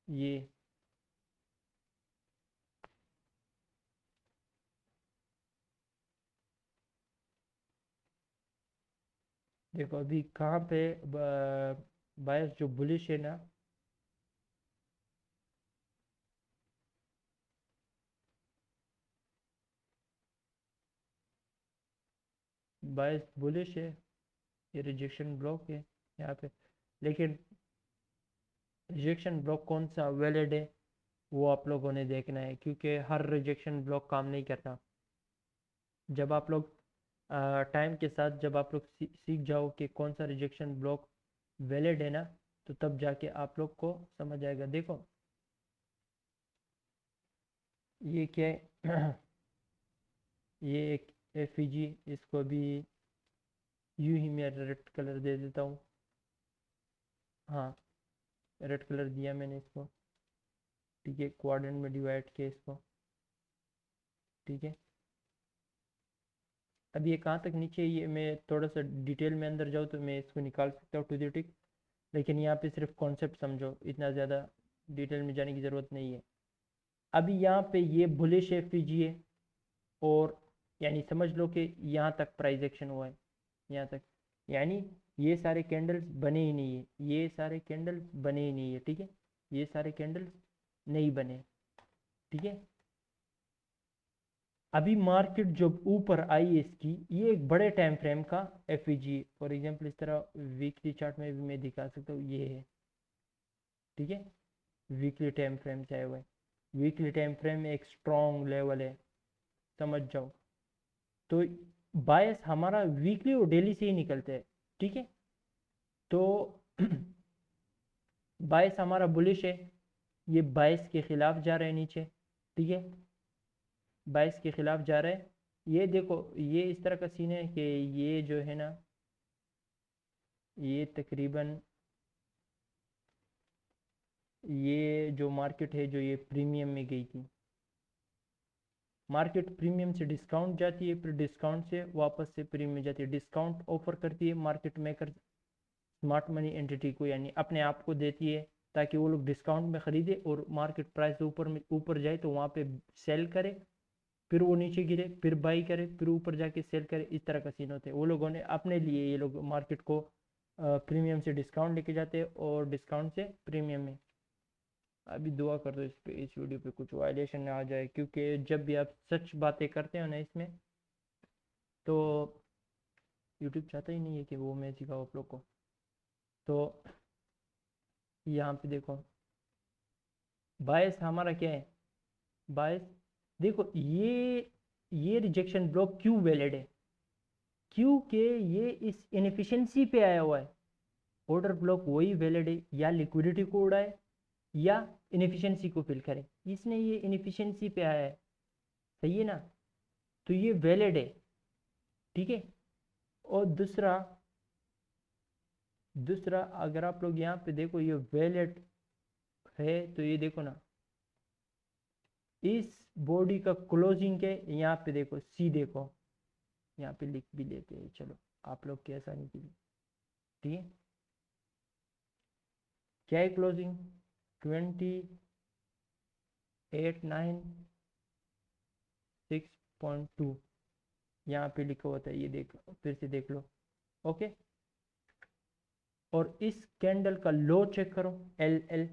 ये देखो अभी कहाँ पे बायस जो बुलिश है ना, बायस बुलिश है, ये रिजेक्शन ब्लॉक है यहाँ पे। लेकिन रिजेक्शन ब्लॉक कौन सा वैलिड है वो आप लोगों ने देखना है, क्योंकि हर रिजेक्शन ब्लॉक काम नहीं करता। जब आप लोग टाइम के साथ जब आप लोग सीख जाओ कि कौन सा रिजेक्शन ब्लॉक वैलिड है ना, तो तब जाके आप लोग को समझ आएगा। देखो ये क्या है? ये एक एफईजी, इसको भी यूं ही मैं रेड कलर दे देता हूँ। हाँ, रेड कलर दिया मैंने इसको, ठीक है। क्वाड्रेंट में डिवाइड किया इसको, ठीक है। अब ये कहाँ तक नीचे, ये मैं थोड़ा सा डिटेल में अंदर जाऊँ तो मैं इसको निकाल सकता हूँ टू द टिक, लेकिन यहाँ पे सिर्फ कॉन्सेप्ट समझो, इतना ज़्यादा डिटेल में जाने की ज़रूरत नहीं है। अभी यहाँ पे ये बुलिश एफईजी है, और यानी समझ लो कि यहाँ तक प्राइस एक्शन हुआ है, यहाँ तक, यानी ये सारे कैंडल्स बने ही नहीं है, ये सारे कैंडल्स बने ही नहीं है, ठीक है। ये सारे कैंडल्स नहीं बने, ठीक है। अभी मार्केट जब ऊपर आई है इसकी, ये एक बड़े टाइम फ्रेम का एफईजी, फॉर एग्जांपल इस तरह वीकली चार्ट में भी मैं दिखा सकता हूँ, ये है, ठीक है। वीकली टाइम फ्रेम से आया हुआ है, वीकली टाइम फ्रेम में एक स्ट्रॉन्ग लेवल है, समझ जाओ। तो बायस हमारा वीकली और डेली से ही निकलते हैं, ठीक है। तो बायस हमारा बुलिश है, ये बायस के खिलाफ जा रहे हैं नीचे, ठीक है, बायस के खिलाफ जा रहे हैं। ये देखो, ये इस तरह का सीन है कि ये जो है ना, ये तकरीबन ये जो मार्केट है, जो ये प्रीमियम में गई थी, मार्केट प्रीमियम से डिस्काउंट जाती है, फिर डिस्काउंट से वापस से प्रीमियम जाती है, डिस्काउंट ऑफर करती है market maker smart money entity को, यानी अपने आप को देती है ताकि वो लोग डिस्काउंट में ख़रीदे और मार्केट प्राइस ऊपर जाए तो वहाँ पे सेल करे, फिर वो नीचे गिरे फिर बाई करे, फिर ऊपर जाके सेल करे। इस तरह का सीन होते हैं। वो लोगों ने अपने लिए, ये लोग मार्केट को प्रीमियम से डिस्काउंट लेके जाते हैं और डिस्काउंट से प्रीमियम में। अभी दुआ कर दो इस पे, इस वीडियो पे कुछ वायलेशन ना आ जाए, क्योंकि जब भी आप सच बातें करते हो ना इसमें, तो यूट्यूब चाहता ही नहीं है कि वो मैं सिखाऊँ आप लोग को। तो यहाँ पे देखो, बायस हमारा क्या है, बायस देखो, ये रिजेक्शन ब्लॉक क्यों वैलिड है, क्योंकि ये इस इनएफिशिएंसी पे आया हुआ है। ऑर्डर ब्लॉक वही वैलिड है, या लिक्विडिटी को उड़ाए या इनएफिशिएंसी को फिल करे। इसने ये इनएफिशिएंसी पे आया है, सही है ना, तो ये वैलिड है, ठीक है। और दूसरा दूसरा अगर आप लोग यहाँ पे देखो, ये वैलिड है, तो ये देखो ना, इस बॉडी का क्लोजिंग के यहाँ पे देखो, सी देखो, यहाँ पे लिख भी लेते हैं, चलो आप लोग की आसानी के लिए, ठीक है। क्या है क्लोजिंग, 2896.2 यहाँ पे लिखा होता है, ये देख फिर से देख लो, ओके। और इस कैंडल का लो चेक करो, L L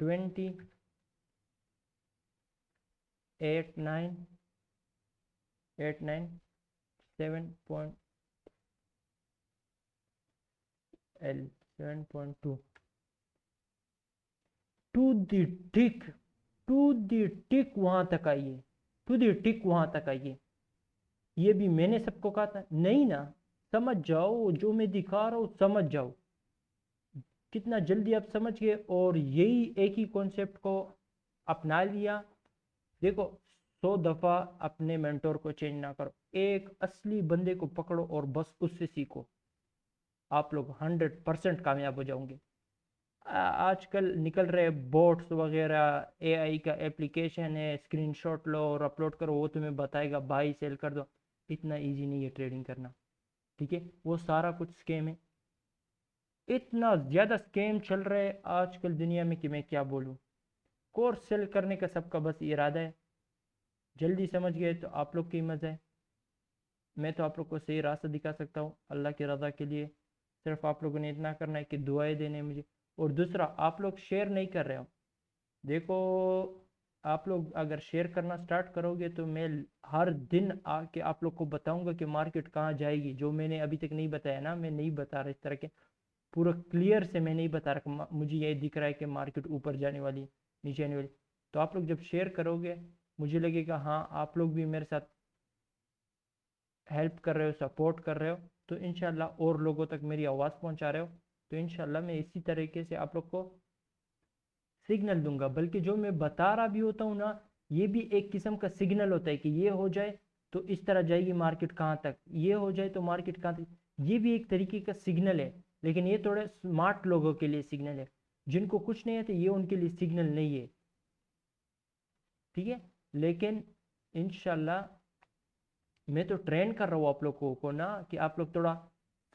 2897 L 7.2 to the tick, to the tick वहां तक आइए, टू दी टिक वहां तक आइए। ये भी मैंने सबको कहा था नहीं ना, समझ जाओ जो मैं दिखा रहा हूं, समझ जाओ, कितना जल्दी आप समझ गए। और यही एक ही कॉन्सेप्ट को अपना लिया। देखो, 100 दफा अपने मेंटोर को चेंज ना करो, एक असली बंदे को पकड़ो और बस उससे सीखो, आप लोग 100% कामयाब हो जाओगे। आजकल निकल रहे बोट्स वगैरह, एआई का एप्लीकेशन है, स्क्रीनशॉट लो और अपलोड करो, वो तुम्हें बताएगा बाई सेल कर दो। इतना इजी नहीं है ट्रेडिंग करना, ठीक है, वो सारा कुछ स्कैम है। इतना ज़्यादा स्कैम चल रहा है आजकल दुनिया में कि मैं क्या बोलूँ। कोर्स सेल करने का सबका बस इरादा है, जल्दी समझ गए तो आप लोग की मज़ा है। मैं तो आप लोग को सही रास्ता दिखा सकता हूँ अल्लाह की रज़ा के लिए। सिर्फ आप लोगों ने इतना करना है कि दुआएं देने मुझे। और दूसरा, आप लोग शेयर नहीं कर रहे हो, देखो, आप लोग अगर शेयर करना स्टार्ट करोगे तो मैं हर दिन आके आप लोग को बताऊंगा कि मार्केट कहाँ जाएगी। जो मैंने अभी तक नहीं बताया ना, मैं नहीं बता रहा इस तरह के पूरा क्लियर से, मैं नहीं बता रहा मुझे ये दिख रहा है कि मार्केट ऊपर जाने वाली, नीचे आने वाली। तो आप लोग जब शेयर करोगे, मुझे लगेगा हाँ आप लोग भी मेरे साथ हेल्प कर रहे हो, सपोर्ट कर रहे हो, तो इंशाल्लाह और लोगों तक मेरी आवाज़ पहुंचा रहे हो, तो इंशाल्लाह मैं इसी तरीके से आप लोग को सिग्नल दूंगा। बल्कि जो मैं बता रहा भी होता हूँ ना, ये भी एक किस्म का सिग्नल होता है कि ये हो जाए तो इस तरह जाएगी मार्केट कहाँ तक, ये हो जाए तो मार्केट कहाँ तक, ये भी एक तरीके का सिग्नल है। लेकिन ये थोड़े स्मार्ट लोगों के लिए सिग्नल है, जिनको कुछ नहीं आता ये उनके लिए सिग्नल नहीं है, ठीक है। लेकिन इंशाल्लाह मैं तो ट्रेन कर रहा हूँ आप लोगों को ना, कि आप लोग थोड़ा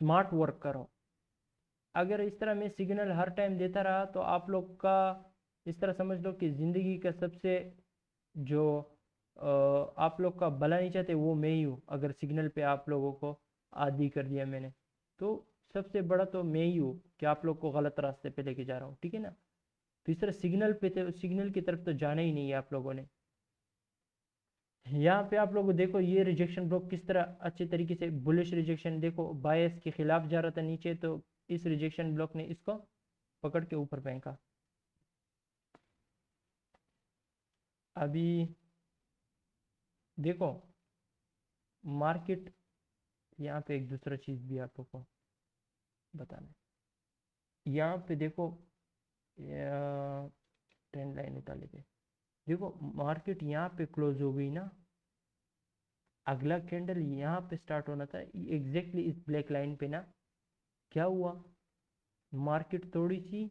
स्मार्ट वर्क करो। अगर इस तरह मैं सिग्नल हर टाइम देता रहा तो आप लोग का, इस तरह समझ लो कि ज़िंदगी का सबसे जो आप लोग का भला नहीं चाहते वो मैं ही हूँ। अगर सिग्नल पे आप लोगों को आदी कर दिया मैंने, तो सबसे बड़ा तो मैं ही हूँ कि आप लोग को गलत रास्ते पे लेके जा रहा हूँ, ठीक है ना। तो इस तरह सिग्नल पे थे, सिग्नल की तरफ तो जाना ही नहीं है आप लोगों ने। यहाँ पे आप लोग देखो ये रिजेक्शन ब्लॉक किस तरह अच्छे तरीके से बुलिश रिजेक्शन, देखो बायस के खिलाफ जा रहा था नीचे, तो इस रिजेक्शन ब्लॉक ने इसको पकड़ के ऊपर फेंका। अभी देखो मार्केट, यहाँ पे एक दूसरा चीज भी आप लोग को बताना है। यहाँ पे देखो ट्रेंड लाइन उतार लेते, देखो मार्केट यहाँ पे क्लोज हो गई ना, अगला कैंडल यहाँ पे स्टार्ट होना था एग्जैक्टली इस ब्लैक लाइन पे ना। क्या हुआ, मार्केट थोड़ी सी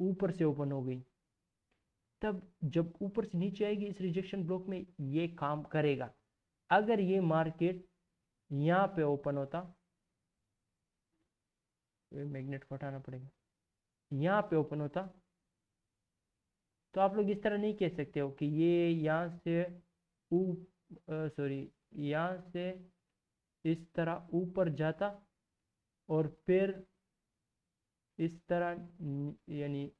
ऊपर से ओपन हो गई, तब जब ऊपर से नीचे आएगी इस रिजेक्शन ब्लॉक में ये काम करेगा। अगर ये मार्केट यहाँ पे ओपन होता, मैग्नेट को हटाना पड़ेगा, यहाँ पे ओपन होता, तो आप लोग इस तरह नहीं कह सकते हो कि ये यहाँ से सॉरी यहाँ से इस तरह ऊपर जाता और फिर इस तरह यानी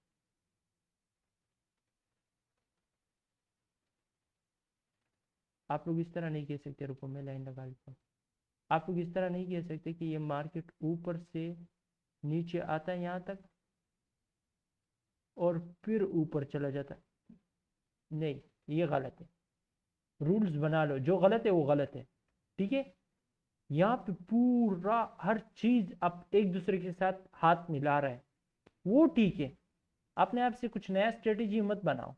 आप लोग इस तरह नहीं कह सकते, रुको मैं लाइन लगा लेता हूँ। आप लोग इस तरह नहीं कह सकते कि ये मार्केट ऊपर से नीचे आता है यहाँ तक और फिर ऊपर चला जाता है, नहीं ये गलत है। रूल्स बना लो, जो गलत है वो गलत है, ठीक है। यहाँ पे पूरा हर चीज अब एक दूसरे के साथ हाथ मिला रहा है, वो ठीक है। अपने आप से कुछ नया स्ट्रेटेजी मत बनाओ,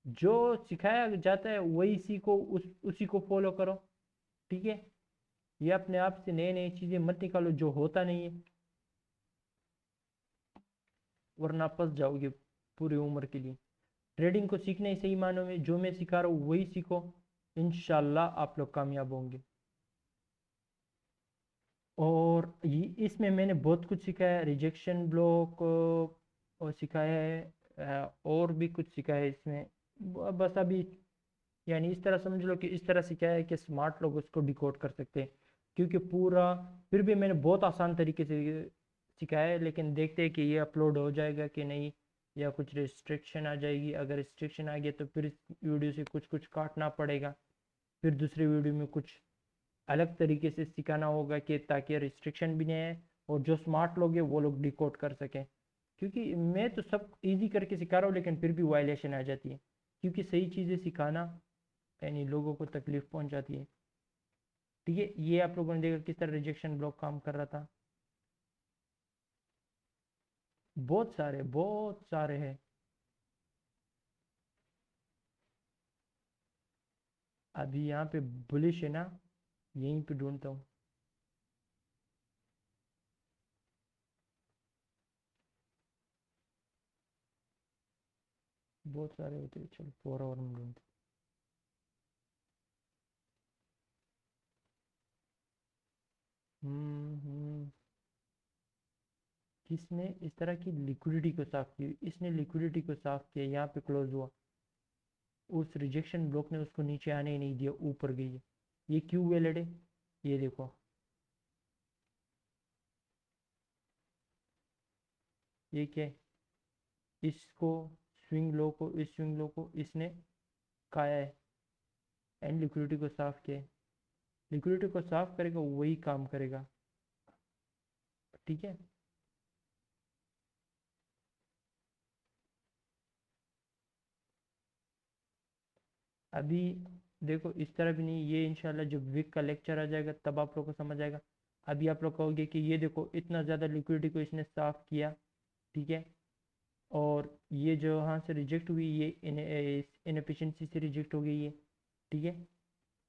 जो सिखाया जाता है वही सीखो, उसी को फॉलो करो, ठीक है। ये अपने आप से नए नई चीजें मत निकालो जो होता नहीं है, वरना फंस जाओगे पूरी उम्र के लिए। ट्रेडिंग को सीखना ही सही मानों में, जो मैं सिखा रहा हूँ वही सीखो, इंशाल्लाह आप लोग कामयाब होंगे। और इसमें मैंने बहुत कुछ सिखाया है, रिजेक्शन ब्लॉक और सिखाया है, और भी कुछ सिखाया है इसमें। बस अभी यानी इस तरह समझ लो कि इस तरह सिखाया है कि स्मार्ट लोग उसको डिकोड कर सकते हैं, क्योंकि पूरा फिर भी मैंने बहुत आसान तरीके से सिखाया है। लेकिन देखते हैं कि ये अपलोड हो जाएगा कि नहीं, या कुछ रिस्ट्रिक्शन आ जाएगी। अगर रिस्ट्रिक्शन आ गया तो फिर इस वीडियो से कुछ कुछ काटना पड़ेगा, फिर दूसरे वीडियो में कुछ अलग तरीके से सिखाना होगा कि ताकि रिस्ट्रिक्शन भी नहीं आए और जो स्मार्ट लोग हैं वो लोग डिकोड कर सकें। क्योंकि मैं तो सब इजी करके सिखा रहा हूँ लेकिन फिर भी वायलेशन आ जाती है, क्योंकि सही चीज़ें सिखाना यानी लोगों को तकलीफ पहुंचाती है, ठीक है। ये आप लोगों ने देखा किस तरह रिजेक्शन ब्लॉक काम कर रहा था। बहुत सारे हैं। अभी यहाँ पे बुलिश है ना, यहीं पे ढूंढता हूँ। बहुत सारे होते हैं, चलो 4 आवर में ढूंढते किसने इस तरह की लिक्विडिटी को साफ की, इसने लिक्विडिटी को साफ किया, यहाँ पे क्लोज हुआ, उस रिजेक्शन ब्लॉक ने उसको नीचे आने ही नहीं दिया, ऊपर गई है। ये क्यों वैलिड है, ये देखो, ये क्या है, इसको स्विंग लो को, इस स्विंग लो को इसने खाया है एंड लिक्विडिटी को साफ किया है। लिक्विडिटी को साफ करेगा वही काम करेगा, ठीक है। अभी देखो इस तरह भी नहीं, ये इंशाल्लाह जब वीक का लेक्चर आ जाएगा तब आप लोग को समझ आएगा। अभी आप लोग कहोगे कि ये देखो इतना ज़्यादा लिक्विडिटी को इसने साफ किया, ठीक है, और ये जो यहाँ से रिजेक्ट हुई ये इनएफिशिएंसी से रिजेक्ट हो गई है, ठीक है।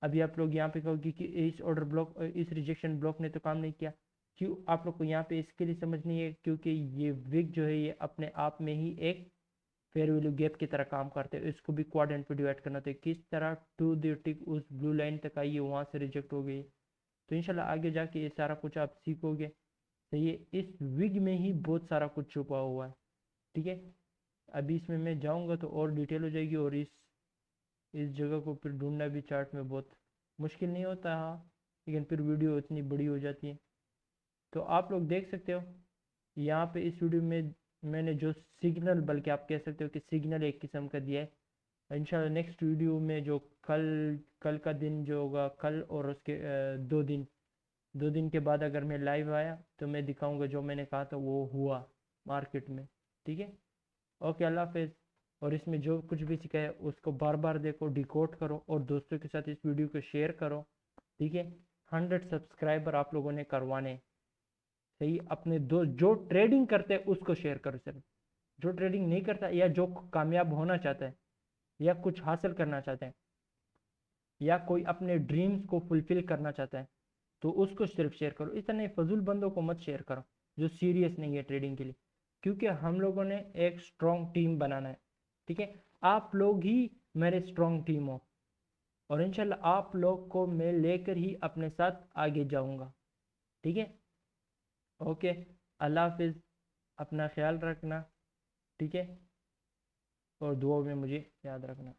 अभी आप लोग यहाँ पे कहोगे कि इस ऑर्डर ब्लॉक, इस रिजेक्शन ब्लॉक ने तो काम नहीं किया। क्यों, आप लोग को यहाँ पे इसके लिए समझनी है क्योंकि ये विक जो है ये अपने आप में ही एक फेयर वैल्यू गैप की तरह काम करते हैं। इसको भी क्वाड्रेंट पे डिवाइड करना होता है, किस तरह टू द टिक उस ब्लू लाइन तक आई है, वहाँ से रिजेक्ट हो गई। तो इंशाल्लाह आगे जाके ये सारा कुछ आप सीखोगे, सही है। इस विग में ही बहुत सारा कुछ छुपा हुआ है, ठीक है। अभी इसमें मैं जाऊँगा तो और डिटेल हो जाएगी, और इस जगह को फिर ढूंढना भी चार्ट में बहुत मुश्किल नहीं होता, हाँ, लेकिन फिर वीडियो इतनी बड़ी हो जाती है। तो आप लोग देख सकते हो यहाँ पे इस वीडियो में मैंने जो सिग्नल, बल्कि आप कह सकते हो कि सिग्नल एक किस्म का दिया है। इंशाल्लाह नेक्स्ट वीडियो में जो कल का दिन जो होगा, कल और उसके 2 दिन के बाद अगर मैं लाइव आया तो मैं दिखाऊंगा जो मैंने कहा था वो हुआ मार्केट में। ठीक है, ओके, अल्लाह हाफिज़। और इसमें जो कुछ भी सिखाया उसको बार बार देखो, डिकोड करो और दोस्तों के साथ इस वीडियो को शेयर करो। ठीक है, 100 सब्सक्राइबर आप लोगों ने करवाने। सही, अपने दो जो ट्रेडिंग करते हैं उसको शेयर करो सिर्फ। जो ट्रेडिंग नहीं करता या जो कामयाब होना चाहता है या कुछ हासिल करना चाहते हैं या कोई अपने ड्रीम्स को फुलफिल करना चाहता है तो उसको सिर्फ शेयर करो। इतने फजूल बंदों को मत शेयर करो जो सीरियस नहीं है ट्रेडिंग के लिए, क्योंकि हम लोगों ने एक स्ट्रॉन्ग टीम बनाना है। ठीक है, आप लोग ही मेरे स्ट्रॉन्ग टीम हो और इंशाल्लाह आप लोग को मैं लेकर ही अपने साथ आगे जाऊंगा। ठीक है, ओके, अल्लाह हाफिज़, अपना ख्याल रखना। ठीक है, और दुआओं में मुझे याद रखना।